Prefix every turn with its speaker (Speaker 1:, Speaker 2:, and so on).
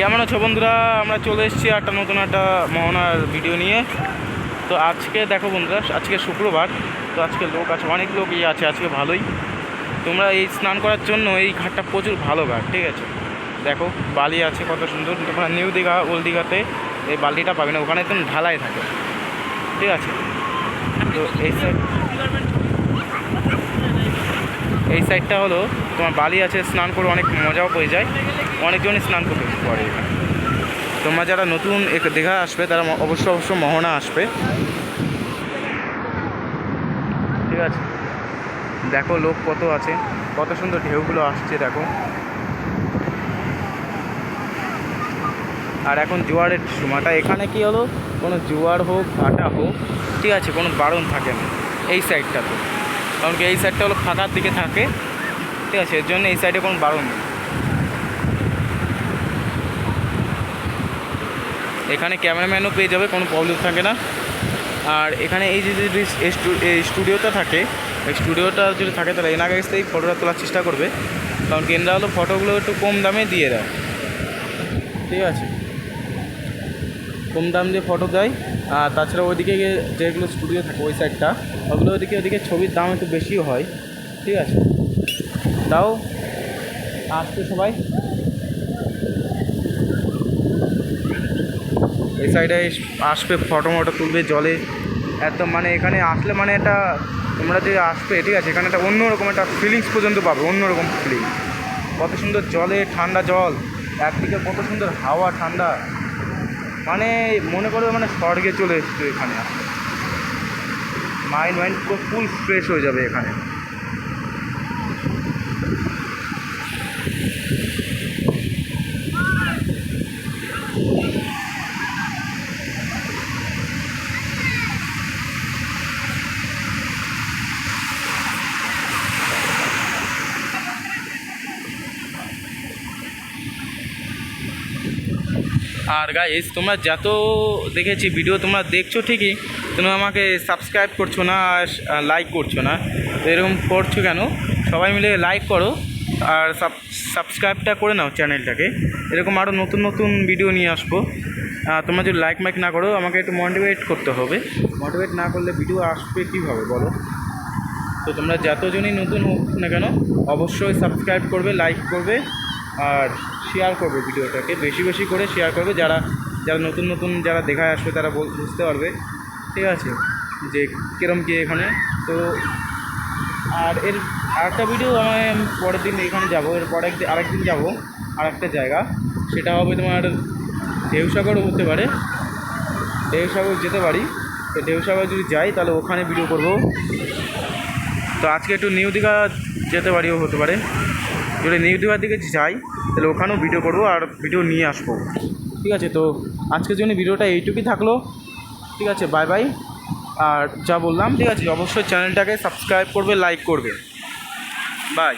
Speaker 1: কেমন আছো বন্ধুরা? আমরা চলে এসেছি একটা নতুন একটা মোহনার ভিডিও নিয়ে। তো আজকে দেখো বন্ধুরা, আজকে শুক্রবার, তো আজকে লোক আছে, অনেক লোকই আছে আজকে ভালোই। তোমরা এই স্নান করার জন্য এই ঘাটটা প্রচুর ভালো ঘাট, ঠিক আছে। দেখো বালি আছে কত সুন্দর। তোমরা নিউ দীঘা ওল্ড দীঘাতে এই বালিটা পাবে না, ওখানে একদম ঢালাই থাকে, ঠিক আছে। তো এই সাইডটা হলো তোমার বালি আছে, স্নান করে অনেক মজাও পেয়ে যায়, অনেকজনই স্নান করতে পারে এখানে। তোমরা যারা নতুন দীঘা আসবে তারা অবশ্য মোহনা আসবে, ঠিক আছে। দেখো লোক কত আছে, কত সুন্দর ঢেউগুলো আসছে দেখো। আর এখন জোয়ারের সময়টা, এখানে কি হলো, কোনো জোয়ার হোক ভাটা হোক, ঠিক আছে, কোনো বারণ থাকে না এই সাইডটাতে, কারণ কি এই সাইডটা হলো ফাঁকার দিকে থাকে, ঠিক আছে, এর জন্য এই সাইডে কোনো বারণ নেই। এখানে ক্যামেরাম্যানও পেয়ে যাবে, কোনো প্রবলেম থাকে না। আর এখানে এই যে স্টুডিওটা থাকে, এই স্টুডিওটা যদি থাকে তাহলে এনার কাছ থেকেই ফটোটা তোলার চেষ্টা করবে, কারণ কেন্দ্রা হলো ফটোগুলো একটু কম দামে দিয়ে দেয়, ঠিক আছে, কম দাম দিয়ে ফটো দেয়। আর তাছাড়া ওইদিকে যেগুলো স্টুডিও থাকে ওই সাইডটা, ওইদিকে ছবির দাম একটু বেশিও হয়, ঠিক আছে। তাও আসছে সবাই এই সাইডে আসবে, ফটো মটো তুলবে জলে একদম, মানে এখানে আসলে মানে একটা, তোমরা যে আসবে, ঠিক আছে, এখানে একটা অন্যরকম একটা ফিলিংস পর্যন্ত পাবে, অন্যরকম ফিলিংস। কত সুন্দর জলে, ঠান্ডা জল, একদিকে কত সুন্দর হাওয়া ঠান্ডা, মানে মনে করবে মানে স্বর্গে চলে এসছো এখানে। মাইন্ড পুরো ফুল ফ্রেশ হয়ে যাবে এখানে। আর গাইস, তোমরা যত দেখেছি ভিডিও তোমরা দেখছো ঠিকই, তোমরা আমাকে সাবস্ক্রাইব করছো না, লাইক করছো না। তো এরকম করছো কেন? সবাই মিলে লাইক করো আর সাবস্ক্রাইবটা করে নাও চ্যানেলটাকে, এরকম আরও নতুন নতুন ভিডিও নিয়ে আসবো। তোমরা যদি লাইক মাইক না করো, আমাকে একটু মোটিভেট করতে হবে, মোটিভেট না করলে ভিডিও আসবে কীভাবে বলো? তো তোমরা যতজনই নতুন হোক না কেন, অবশ্যই সাবস্ক্রাইব করবে, লাইক করবে আর শেয়ার করবে, ভিডিওটাকে বেশি বেশি করে শেয়ার করবে। যারা নতুন যারা দেখায় আসবে তারা বুঝতে পারবে, ঠিক আছে, যে কীরকম কী এখানে। তো আর আরেকটা ভিডিও আমি পরের দিন এখানে যাবো, এর পরে আরেকদিন যাবো আরেকটা জায়গা, সেটা হবে তোমার ঢেউসাগরও হতে পারে, ঢেউসাগর যেতে পারি। তো ঢেউসাগর যদি যাই তাহলে ওখানে ভিডিও করব। তো আজকে একটু নিউ দীঘা যেতে পারিও হতে পারে, যদি নিউ দীঘার দিকে যাই তাহলে ওখানেও ভিডিও করব আর ভিডিও নিয়ে আসবো, ঠিক আছে। তো আজকের জন্য ভিডিওটা এইটুকুই থাকলো, ঠিক আছে, বাই বাই। আর যা বললাম, ঠিক আছে, অবশ্যই চ্যানেলটাকে সাবস্ক্রাইব করবে, লাইক করবে, বাই।